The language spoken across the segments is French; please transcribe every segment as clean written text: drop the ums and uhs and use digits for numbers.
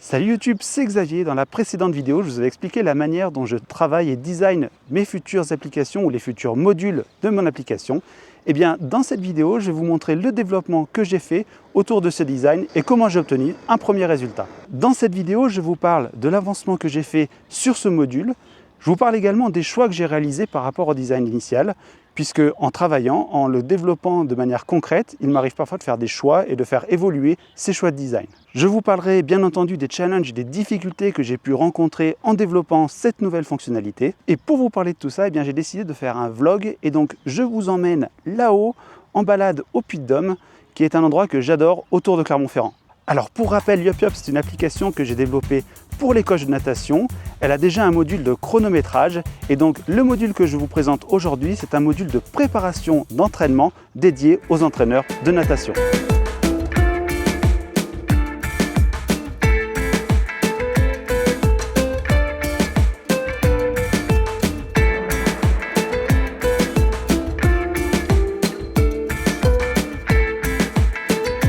Salut YouTube, c'est Xavier. Dans la précédente vidéo, je vous ai expliqué la manière dont je travaille et design mes futures applications ou les futurs modules de mon application. Et bien, dans cette vidéo, je vais vous montrer le développement que j'ai fait autour de ce design et comment j'ai obtenu un premier résultat. Dans cette vidéo, je vous parle de l'avancement que j'ai fait sur ce module. Je vous parle également des choix que j'ai réalisés par rapport au design initial, puisque en travaillant, en le développant de manière concrète, il m'arrive parfois de faire des choix et de faire évoluer ces choix de design. Je vous parlerai bien entendu des challenges et des difficultés que j'ai pu rencontrer en développant cette nouvelle fonctionnalité. Et pour vous parler de tout ça, j'ai décidé de faire un vlog et donc je vous emmène là-haut en balade au Puy-de-Dôme, qui est un endroit que j'adore autour de Clermont-Ferrand. Alors pour rappel, Yop Yop, c'est une application que j'ai développée pour les coachs de natation. Elle a déjà un module de chronométrage et donc le module que je vous présente aujourd'hui, c'est un module de préparation d'entraînement dédié aux entraîneurs de natation.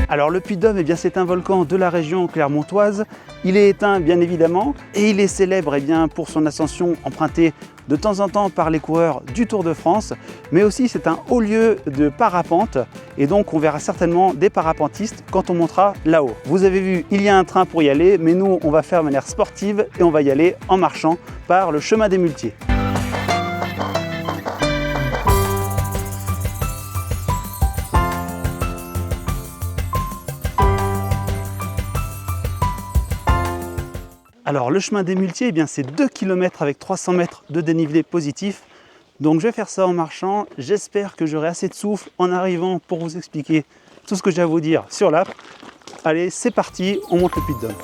Alors le Puy-de-Dôme, c'est un volcan de la région clermontoise. Il est éteint bien évidemment et il est célèbre pour son ascension empruntée de temps en temps par les coureurs du Tour de France, mais aussi c'est un haut lieu de parapente et donc on verra certainement des parapentistes quand on montera là-haut. Vous avez vu, il y a un train pour y aller, mais nous on va faire de manière sportive et on va y aller en marchant par le chemin des Muletiers. Alors le chemin des Muletiers, c'est 2 km avec 300 mètres de dénivelé positif. Donc je vais faire ça en marchant. J'espère que j'aurai assez de souffle en arrivant pour vous expliquer tout ce que j'ai à vous dire sur l'app. Allez, c'est parti, on monte le Puy-de-Dôme.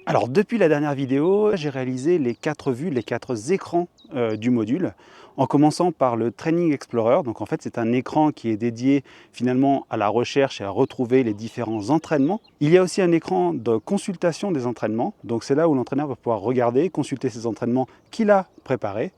Alors depuis la dernière vidéo, j'ai réalisé les 4 vues, les 4 écrans du module, en commençant par le Training Explorer. Donc en fait c'est un écran qui est dédié finalement à la recherche et à retrouver les différents entraînements. Il y a aussi un écran de consultation des entraînements, donc c'est là où l'entraîneur va pouvoir regarder, consulter ses entraînements qu'il a préparés.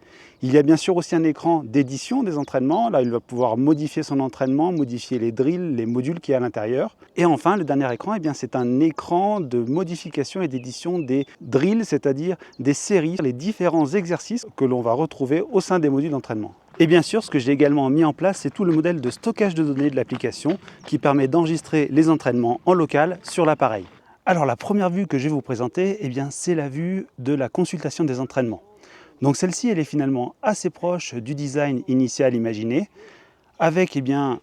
Il y a bien sûr aussi un écran d'édition des entraînements, là il va pouvoir modifier son entraînement, modifier les drills, les modules qu'il y a à l'intérieur. Et enfin le dernier écran, c'est un écran de modification et d'édition des drills, c'est-à-dire des séries, les différents exercices que l'on va retrouver au sein des modules d'entraînement. Et bien sûr, ce que j'ai également mis en place, c'est tout le modèle de stockage de données de l'application qui permet d'enregistrer les entraînements en local sur l'appareil. Alors la première vue que je vais vous présenter, c'est la vue de la consultation des entraînements. Donc celle-ci, elle est finalement assez proche du design initial imaginé, avec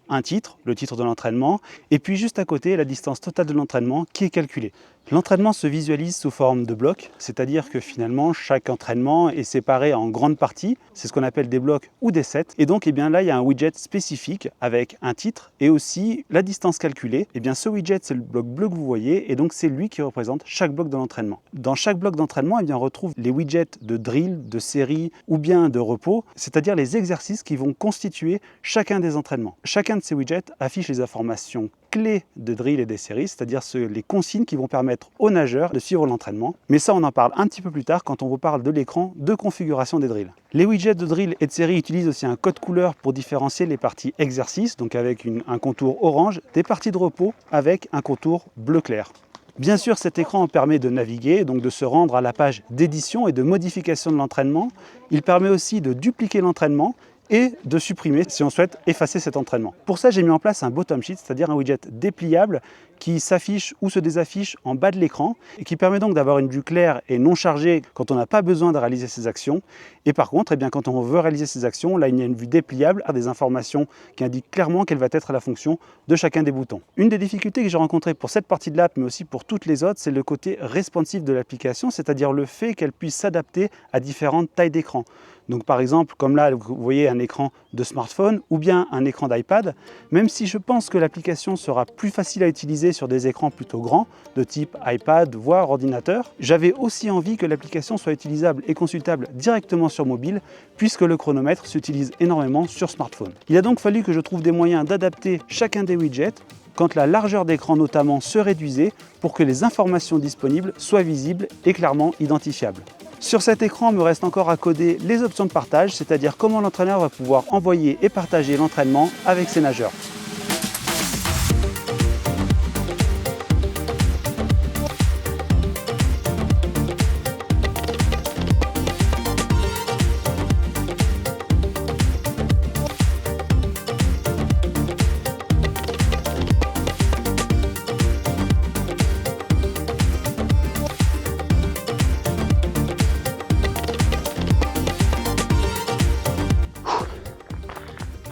un titre, le titre de l'entraînement, et puis juste à côté, la distance totale de l'entraînement qui est calculée. L'entraînement se visualise sous forme de blocs, c'est-à-dire que finalement, chaque entraînement est séparé en grandes parties, c'est ce qu'on appelle des blocs ou des sets, et donc là, il y a un widget spécifique avec un titre et aussi la distance calculée. Ce widget, c'est le bloc bleu que vous voyez, et donc c'est lui qui représente chaque bloc de l'entraînement. Dans chaque bloc d'entraînement, on retrouve les widgets de drill, de série ou bien de repos, c'est-à-dire les exercices qui vont constituer chacun des entraînements. Chacun de ces widgets affiche les informations clés de drill et des séries, c'est-à-dire les consignes qui vont permettre aux nageurs de suivre l'entraînement. Mais ça, on en parle un petit peu plus tard quand on vous parle de l'écran de configuration des drills. Les widgets de drill et de série utilisent aussi un code couleur pour différencier les parties exercices, donc avec un contour orange, des parties de repos avec un contour bleu clair. Bien sûr, cet écran permet de naviguer, donc de se rendre à la page d'édition et de modification de l'entraînement. Il permet aussi de dupliquer l'entraînement et de supprimer si on souhaite effacer cet entraînement. Pour ça, j'ai mis en place un bottom sheet, c'est-à-dire un widget dépliable qui s'affiche ou se désaffiche en bas de l'écran et qui permet donc d'avoir une vue claire et non chargée quand on n'a pas besoin de réaliser ces actions. Et par contre, quand on veut réaliser ces actions, là il y a une vue dépliable avec des informations qui indiquent clairement quelle va être la fonction de chacun des boutons. Une des difficultés que j'ai rencontrées pour cette partie de l'app, mais aussi pour toutes les autres, c'est le côté responsive de l'application, c'est-à-dire le fait qu'elle puisse s'adapter à différentes tailles d'écran. Donc par exemple, comme là, vous voyez un écran de smartphone ou bien un écran d'iPad, même si je pense que l'application sera plus facile à utiliser sur des écrans plutôt grands, de type iPad, voire ordinateur, j'avais aussi envie que l'application soit utilisable et consultable directement sur mobile, puisque le chronomètre s'utilise énormément sur smartphone. Il a donc fallu que je trouve des moyens d'adapter chacun des widgets quand la largeur d'écran notamment se réduisait pour que les informations disponibles soient visibles et clairement identifiables. Sur cet écran, il me reste encore à coder les options de partage, c'est-à-dire comment l'entraîneur va pouvoir envoyer et partager l'entraînement avec ses nageurs.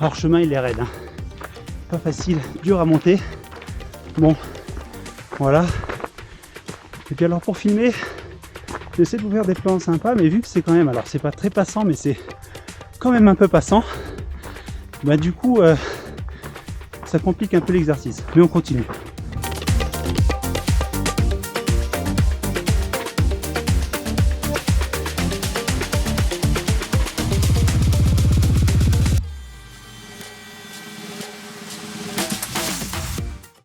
Alors, le chemin il est raide, hein. Pas facile, dur à monter. Bon, voilà. Et puis alors pour filmer, j'essaie de vous faire des plans sympas, mais vu que c'est quand même, alors c'est pas très passant, mais c'est quand même un peu passant, bah du coup ça complique un peu l'exercice. Mais on continue.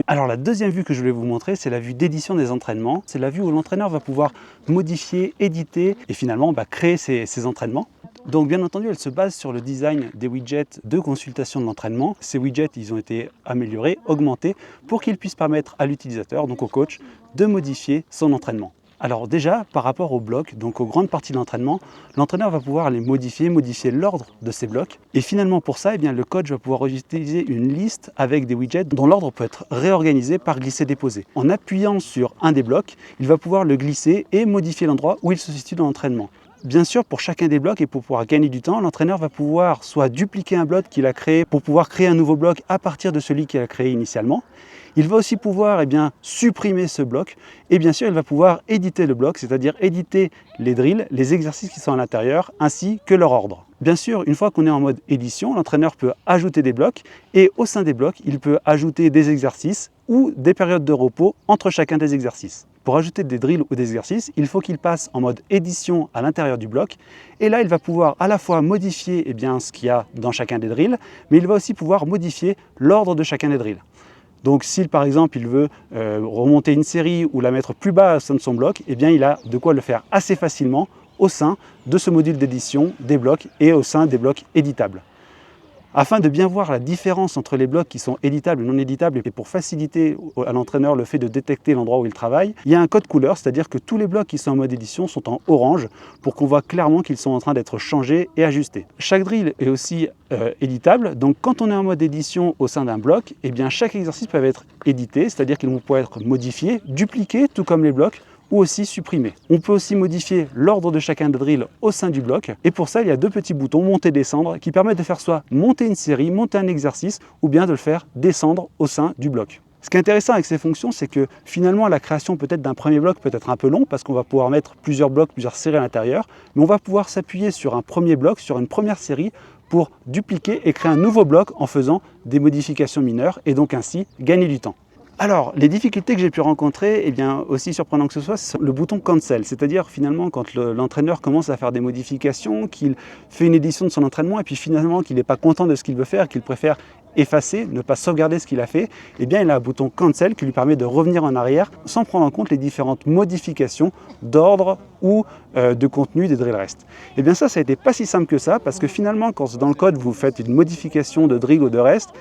Alors la deuxième vue que je voulais vous montrer, c'est la vue d'édition des entraînements. C'est la vue où l'entraîneur va pouvoir modifier, éditer et finalement créer ses entraînements. Donc bien entendu, elle se base sur le design des widgets de consultation de l'entraînement. Ces widgets, ils ont été améliorés, augmentés pour qu'ils puissent permettre à l'utilisateur, donc au coach, de modifier son entraînement. Alors déjà, par rapport aux blocs, donc aux grandes parties de l'entraînement, l'entraîneur va pouvoir les modifier l'ordre de ces blocs. Et finalement pour ça, le coach va pouvoir utiliser une liste avec des widgets dont l'ordre peut être réorganisé par glisser-déposer. En appuyant sur un des blocs, il va pouvoir le glisser et modifier l'endroit où il se situe dans l'entraînement. Bien sûr, pour chacun des blocs et pour pouvoir gagner du temps, l'entraîneur va pouvoir soit dupliquer un bloc qu'il a créé pour pouvoir créer un nouveau bloc à partir de celui qu'il a créé initialement. Il va aussi pouvoir supprimer ce bloc et bien sûr il va pouvoir éditer le bloc, c'est-à-dire éditer les drills, les exercices qui sont à l'intérieur ainsi que leur ordre. Bien sûr, une fois qu'on est en mode édition, l'entraîneur peut ajouter des blocs et au sein des blocs, il peut ajouter des exercices ou des périodes de repos entre chacun des exercices. Pour ajouter des drills ou des exercices, il faut qu'il passe en mode édition à l'intérieur du bloc et là il va pouvoir à la fois modifier ce qu'il y a dans chacun des drills, mais il va aussi pouvoir modifier l'ordre de chacun des drills. Donc si par exemple il veut remonter une série ou la mettre plus bas au sein de son bloc, il a de quoi le faire assez facilement au sein de ce module d'édition des blocs et au sein des blocs éditables. Afin de bien voir la différence entre les blocs qui sont éditables et non éditables et pour faciliter à l'entraîneur le fait de détecter l'endroit où il travaille, il y a un code couleur, c'est-à-dire que tous les blocs qui sont en mode édition sont en orange pour qu'on voit clairement qu'ils sont en train d'être changés et ajustés. Chaque drill est aussi éditable, donc quand on est en mode édition au sein d'un bloc, chaque exercice peut être édité, c'est-à-dire qu'ils vont pouvoir être modifiés, dupliqués, tout comme les blocs, ou aussi supprimer. On peut aussi modifier l'ordre de chacun des drills au sein du bloc et pour ça il y a deux petits boutons monter-descendre qui permettent de faire soit monter une série, monter un exercice ou bien de le faire descendre au sein du bloc. Ce qui est intéressant avec ces fonctions, c'est que finalement la création peut-être d'un premier bloc peut être un peu long parce qu'on va pouvoir mettre plusieurs blocs, plusieurs séries à l'intérieur, mais on va pouvoir s'appuyer sur un premier bloc, sur une première série pour dupliquer et créer un nouveau bloc en faisant des modifications mineures et donc ainsi gagner du temps. Alors, les difficultés que j'ai pu rencontrer, aussi surprenant que ce soit, c'est le bouton Cancel. C'est-à-dire finalement quand l'entraîneur commence à faire des modifications, qu'il fait une édition de son entraînement et puis finalement qu'il n'est pas content de ce qu'il veut faire, qu'il préfère effacer, ne pas sauvegarder ce qu'il a fait, il a un bouton Cancel qui lui permet de revenir en arrière sans prendre en compte les différentes modifications d'ordre ou de contenu des drill rest. Ça a été pas si simple que ça parce que finalement quand dans le code vous faites une modification de drill ou de rest,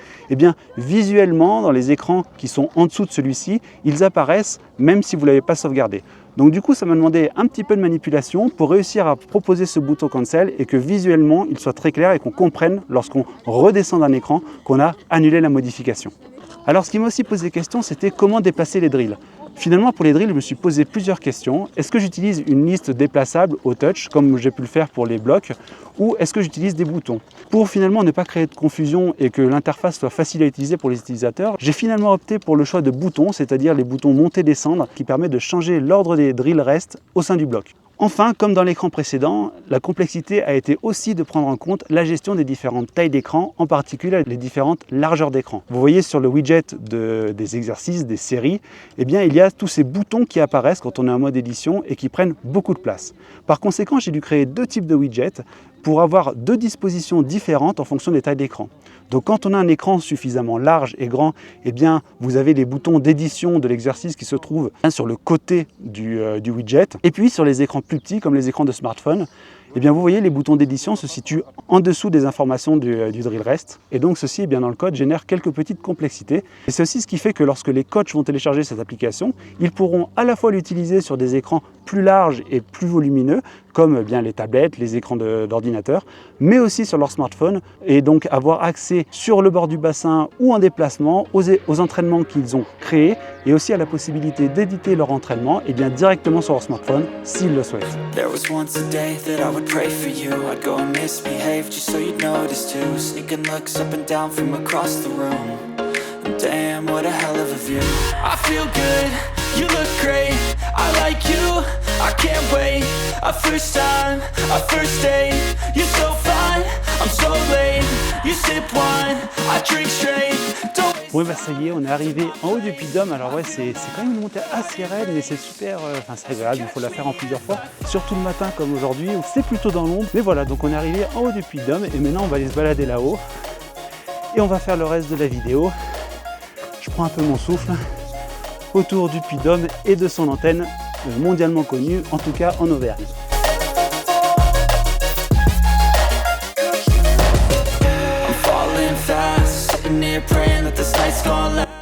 visuellement dans les écrans qui sont en dessous de celui-ci, ils apparaissent même si vous ne l'avez pas sauvegardé. Donc du coup, ça m'a demandé un petit peu de manipulation pour réussir à proposer ce bouton Cancel et que visuellement, il soit très clair et qu'on comprenne lorsqu'on redescend d'un écran qu'on a annulé la modification. Alors ce qui m'a aussi posé question, c'était comment déplacer les drills. Finalement, pour les drills, je me suis posé plusieurs questions. Est-ce que j'utilise une liste déplaçable au touch, comme j'ai pu le faire pour les blocs, ou est-ce que j'utilise des boutons? Pour finalement ne pas créer de confusion et que l'interface soit facile à utiliser pour les utilisateurs, j'ai finalement opté pour le choix de boutons, c'est-à-dire les boutons monter-descendre, qui permettent de changer l'ordre des drill rest au sein du bloc. Enfin, comme dans l'écran précédent, la complexité a été aussi de prendre en compte la gestion des différentes tailles d'écran, en particulier les différentes largeurs d'écran. Vous voyez sur le widget des exercices, des séries, il y a tous ces boutons qui apparaissent quand on est en mode édition et qui prennent beaucoup de place. Par conséquent, j'ai dû créer deux types de widgets pour avoir deux dispositions différentes en fonction des tailles d'écran. Donc quand on a un écran suffisamment large et grand, eh bien, vous avez les boutons d'édition de l'exercice qui se trouvent sur le côté du widget. Et puis sur les écrans plus petits, comme les écrans de smartphone, eh bien, vous voyez, les boutons d'édition se situent en dessous des informations du drill rest. Et donc ceci, eh bien, dans le code, génère quelques petites complexités. Et c'est aussi ce qui fait que lorsque les coachs vont télécharger cette application, ils pourront à la fois l'utiliser sur des écrans plus larges et plus volumineux, comme bien les tablettes, les écrans d'ordinateur, mais aussi sur leur smartphone, et donc avoir accès sur le bord du bassin ou en déplacement aux entraînements qu'ils ont créés, et aussi à la possibilité d'éditer leur entraînement et bien directement sur leur smartphone s'ils le souhaitent. There was once a day that I would pray for you. I'd go and misbehave just so you'd notice too. Sneaking looks up and down from across the room. And damn, what a hell of a view. I feel good, you look great. I like you, I can't wait. A first time, a first date. You're so fine, I'm so late. You sip wine, I drink straight. Oui, bah ça y est, on est arrivé en haut du Puy de Dôme. Alors ouais, c'est quand même une montée assez raide, mais c'est super, c'est agréable, il faut la faire en plusieurs fois, surtout le matin comme aujourd'hui, où c'est plutôt dans l'ombre. Mais voilà, donc on est arrivé en haut du Puy de Dôme, et maintenant on va aller se balader là-haut, et on va faire le reste de la vidéo. Je prends un peu mon souffle, autour du Puy de Dôme et de son antenne, mondialement connue, en tout cas en Auvergne.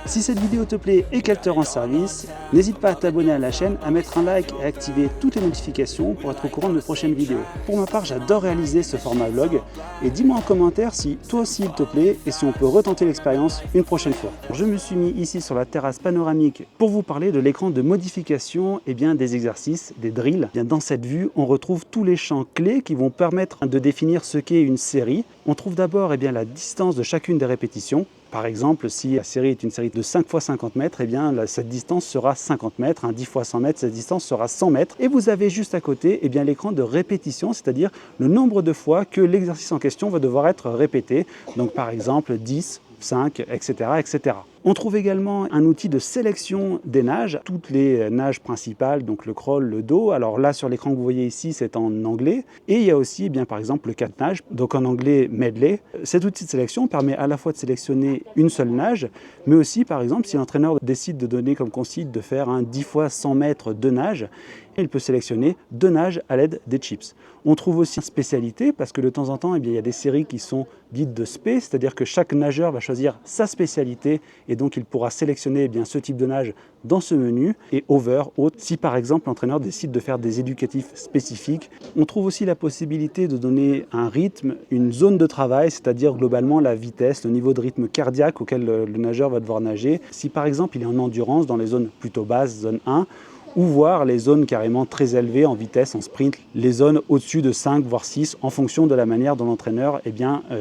Si cette vidéo te plaît et qu'elle te rend service, n'hésite pas à t'abonner à la chaîne, à mettre un like et à activer toutes les notifications pour être au courant de mes prochaines vidéos. Pour ma part, j'adore réaliser ce format vlog et dis-moi en commentaire si toi aussi il te plaît et si on peut retenter l'expérience une prochaine fois. Je me suis mis ici sur la terrasse panoramique pour vous parler de l'écran de modification et bien des exercices, des drills. Bien, dans cette vue, on retrouve tous les champs clés qui vont permettre de définir ce qu'est une série. On trouve d'abord la distance de chacune des répétitions. Par exemple, si la série est une série de 5 x 50 mètres, eh bien, cette distance sera 50 mètres, 10 x 100 mètres, cette distance sera 100 mètres. Et vous avez juste à côté l'écran de répétition, c'est-à-dire le nombre de fois que l'exercice en question va devoir être répété. Donc par exemple 10, 5, etc., etc. On trouve également un outil de sélection des nages, toutes les nages principales, donc le crawl, le dos. Alors là, sur l'écran que vous voyez ici, c'est en anglais. Et il y a aussi, par exemple, le 4 nages, donc en anglais medley. Cet outil de sélection permet à la fois de sélectionner une seule nage, mais aussi, par exemple, si l'entraîneur décide de donner comme consigne de faire un 10 x 100 mètres de nage, il peut sélectionner 2 nages à l'aide des chips. On trouve aussi une spécialité parce que de temps en temps, il y a des séries qui sont dites de spé, c'est-à-dire que chaque nageur va choisir sa spécialité et donc il pourra sélectionner ce type de nage dans ce menu et over, haute, si par exemple l'entraîneur décide de faire des éducatifs spécifiques. On trouve aussi la possibilité de donner un rythme, une zone de travail, c'est-à-dire globalement la vitesse, le niveau de rythme cardiaque auquel le nageur va devoir nager. Si par exemple il est en endurance dans les zones plutôt basses, zone 1, ou voir les zones carrément très élevées en vitesse, en sprint, les zones au-dessus de 5 voire 6 en fonction de la manière dont l'entraîneur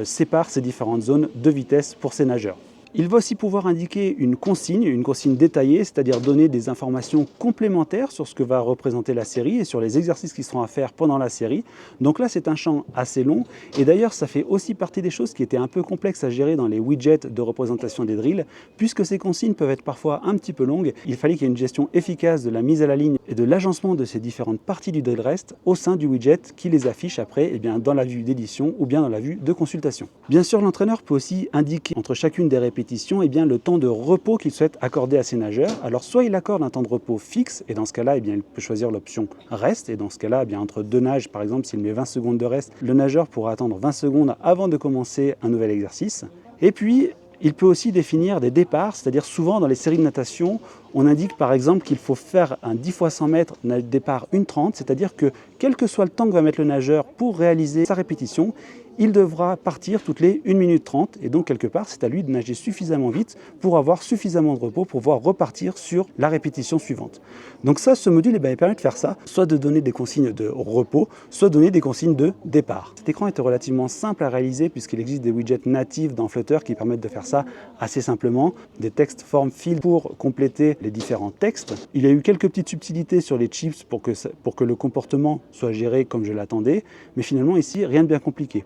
sépare ces différentes zones de vitesse pour ces nageurs. Il va aussi pouvoir indiquer une consigne détaillée, c'est-à-dire donner des informations complémentaires sur ce que va représenter la série et sur les exercices qui seront à faire pendant la série. Donc là, c'est un champ assez long et d'ailleurs, ça fait aussi partie des choses qui étaient un peu complexes à gérer dans les widgets de représentation des drills, puisque ces consignes peuvent être parfois un petit peu longues. Il fallait qu'il y ait une gestion efficace de la mise à la ligne et de l'agencement de ces différentes parties du drill rest au sein du widget qui les affiche après dans la vue d'édition ou bien dans la vue de consultation. Bien sûr, l'entraîneur peut aussi indiquer entre chacune des répétitions le temps de repos qu'il souhaite accorder à ses nageurs. Alors soit il accorde un temps de repos fixe et dans ce cas-là, il peut choisir l'option reste et dans ce cas-là, entre deux nages, par exemple, s'il met 20 secondes de reste, le nageur pourra attendre 20 secondes avant de commencer un nouvel exercice. Et puis, il peut aussi définir des départs, c'est-à-dire souvent dans les séries de natation, on indique par exemple qu'il faut faire un 10 x 100 mètres, départ 1:30, c'est-à-dire que quel que soit le temps que va mettre le nageur pour réaliser sa répétition, il devra partir toutes les 1 minute 30 et donc quelque part c'est à lui de nager suffisamment vite pour avoir suffisamment de repos pour pouvoir repartir sur la répétition suivante. Donc ça, ce module il permet de faire ça, soit de donner des consignes de repos, soit donner des consignes de départ. Cet écran est relativement simple à réaliser puisqu'il existe des widgets natifs dans Flutter qui permettent de faire ça assez simplement, des textes form field pour compléter les différents textes. Il y a eu quelques petites subtilités sur les chips pour que le comportement soit géré comme je l'attendais, mais finalement ici rien de bien compliqué.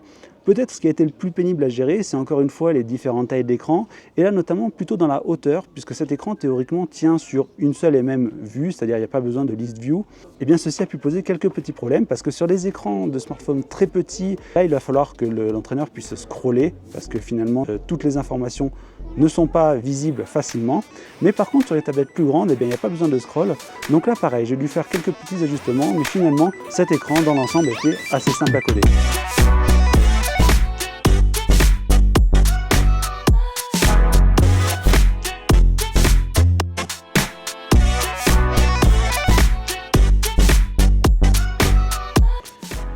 Peut-être ce qui a été le plus pénible à gérer, c'est encore une fois les différentes tailles d'écran, et là notamment plutôt dans la hauteur, puisque cet écran théoriquement tient sur une seule et même vue, c'est-à-dire il n'y a pas besoin de list view. Et bien ceci a pu poser quelques petits problèmes, parce que sur des écrans de smartphone très petits, là il va falloir que l'entraîneur puisse scroller, parce que finalement toutes les informations ne sont pas visibles facilement. Mais par contre sur les tablettes plus grandes, il n'y a pas besoin de scroll. Donc là pareil, j'ai dû faire quelques petits ajustements, mais finalement cet écran dans l'ensemble était assez simple à coder.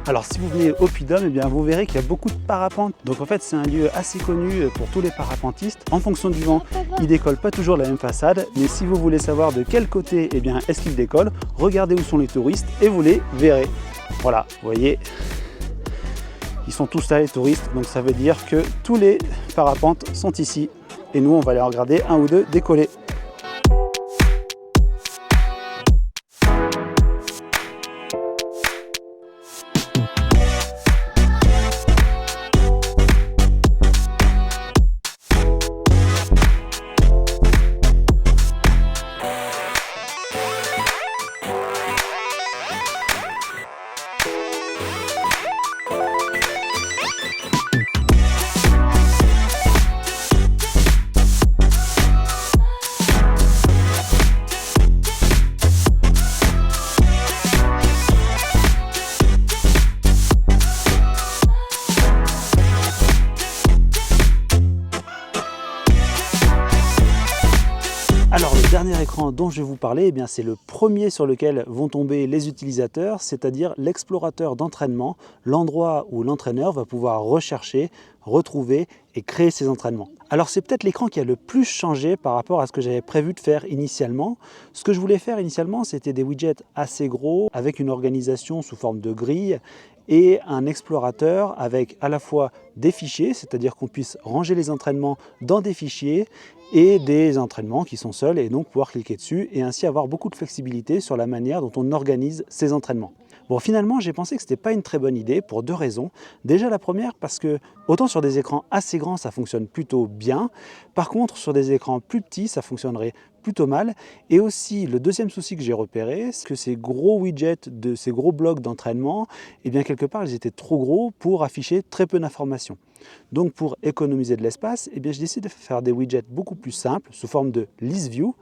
Alors si vous venez au Puy-de-Dôme, eh bien vous verrez qu'il y a beaucoup de parapentes. Donc en fait c'est un lieu assez connu pour tous les parapentistes. En fonction du vent, il décolle pas toujours la même façade, mais si vous voulez savoir de quel côté eh bien est-ce qu'il décolle, regardez où sont les touristes et vous les verrez. Voilà, vous voyez, ils sont tous là les touristes, donc ça veut dire que tous les parapentes sont ici. Et nous on va aller en regarder un ou deux décoller. Alors le dernier écran dont je vais vous parler, eh c'est le premier sur lequel vont tomber les utilisateurs, c'est-à-dire l'explorateur d'entraînement, l'endroit où l'entraîneur va pouvoir rechercher, retrouver et créer ses entraînements. Alors c'est peut-être l'écran qui a le plus changé par rapport à ce que j'avais prévu de faire initialement. Ce que je voulais faire initialement, c'était des widgets assez gros, avec une organisation sous forme de grille, et un explorateur avec à la fois des fichiers, c'est-à-dire qu'on puisse ranger les entraînements dans des fichiers, et des entraînements qui sont seuls et donc pouvoir cliquer dessus et ainsi avoir beaucoup de flexibilité sur la manière dont on organise ces entraînements. Bon, finalement, j'ai pensé que ce n'était pas une très bonne idée pour deux raisons. Déjà, la première, parce que autant sur des écrans assez grands, ça fonctionne plutôt bien. Par contre, sur des écrans plus petits, ça fonctionnerait plutôt mal. Et aussi, le deuxième souci que j'ai repéré, c'est que ces gros widgets, ces gros blocs d'entraînement, eh bien, quelque part, ils étaient trop gros pour afficher très peu d'informations. Donc, pour économiser de l'espace, eh bien, je décide de faire des widgets beaucoup plus simples, sous forme de list view,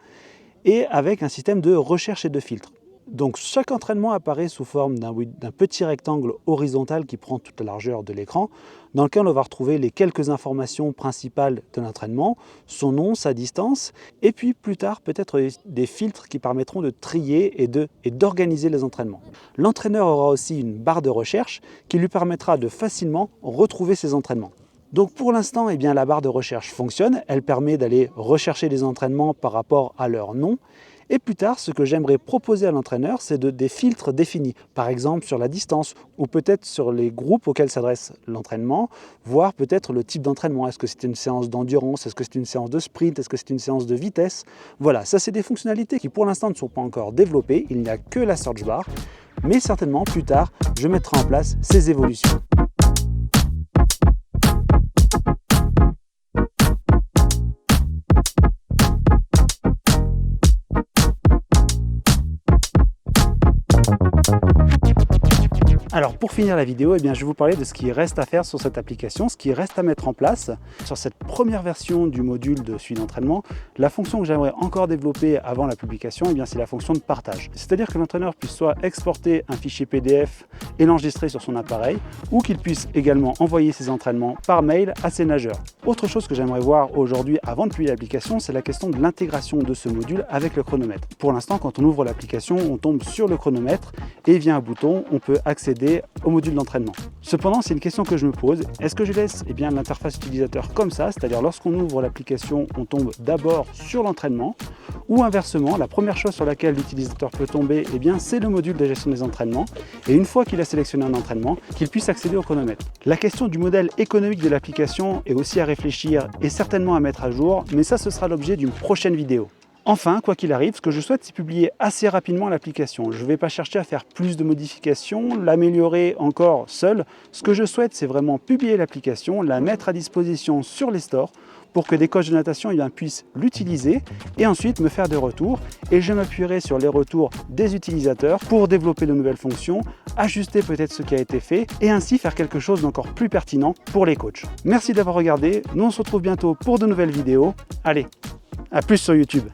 et avec un système de recherche et de filtre. Donc chaque entraînement apparaît sous forme d'un petit rectangle horizontal qui prend toute la largeur de l'écran, dans lequel on va retrouver les quelques informations principales de l'entraînement, son nom, sa distance, et puis plus tard peut-être des filtres qui permettront de trier et d'organiser les entraînements. L'entraîneur aura aussi une barre de recherche qui lui permettra de facilement retrouver ses entraînements. Donc pour l'instant, eh bien, la barre de recherche fonctionne, elle permet d'aller rechercher les entraînements par rapport à leur nom. Et plus tard, ce que j'aimerais proposer à l'entraîneur, c'est des filtres définis, par exemple sur la distance ou peut-être sur les groupes auxquels s'adresse l'entraînement, voire peut-être le type d'entraînement. Est-ce que c'est une séance d'endurance? Est-ce que c'est une séance de sprint? Est-ce que c'est une séance de vitesse? Voilà, ça c'est des fonctionnalités qui pour l'instant ne sont pas encore développées, il n'y a que la search bar, mais certainement plus tard, je mettrai en place ces évolutions. Alors pour finir la vidéo, eh bien, je vais vous parler de ce qui reste à faire sur cette application, ce qui reste à mettre en place. Sur cette première version du module de suivi d'entraînement, la fonction que j'aimerais encore développer avant la publication, eh bien, c'est la fonction de partage. C'est-à-dire que l'entraîneur puisse soit exporter un fichier PDF et l'enregistrer sur son appareil, ou qu'il puisse également envoyer ses entraînements par mail à ses nageurs. Autre chose que j'aimerais voir aujourd'hui avant de publier l'application, c'est la question de l'intégration de ce module avec le chronomètre. Pour l'instant, quand on ouvre l'application, on tombe sur le chronomètre et via un bouton, on peut accéder au module d'entraînement. Cependant, c'est une question que je me pose. Est-ce que je laisse l'interface utilisateur comme ça, c'est-à-dire lorsqu'on ouvre l'application, on tombe d'abord sur l'entraînement, ou inversement, la première chose sur laquelle l'utilisateur peut tomber, c'est le module de gestion des entraînements, et une fois qu'il a sélectionné un entraînement, qu'il puisse accéder au chronomètre. La question du modèle économique de l'application est aussi à réfléchir et certainement à mettre à jour, mais ça, ce sera l'objet d'une prochaine vidéo. Enfin, quoi qu'il arrive, ce que je souhaite, c'est publier assez rapidement l'application. Je ne vais pas chercher à faire plus de modifications, l'améliorer encore seul. Ce que je souhaite, c'est vraiment publier l'application, la mettre à disposition sur les stores pour que des coachs de natation puissent l'utiliser et ensuite me faire des retours. Et je m'appuierai sur les retours des utilisateurs pour développer de nouvelles fonctions, ajuster peut-être ce qui a été fait et ainsi faire quelque chose d'encore plus pertinent pour les coachs. Merci d'avoir regardé. Nous, on se retrouve bientôt pour de nouvelles vidéos. Allez, à plus sur YouTube.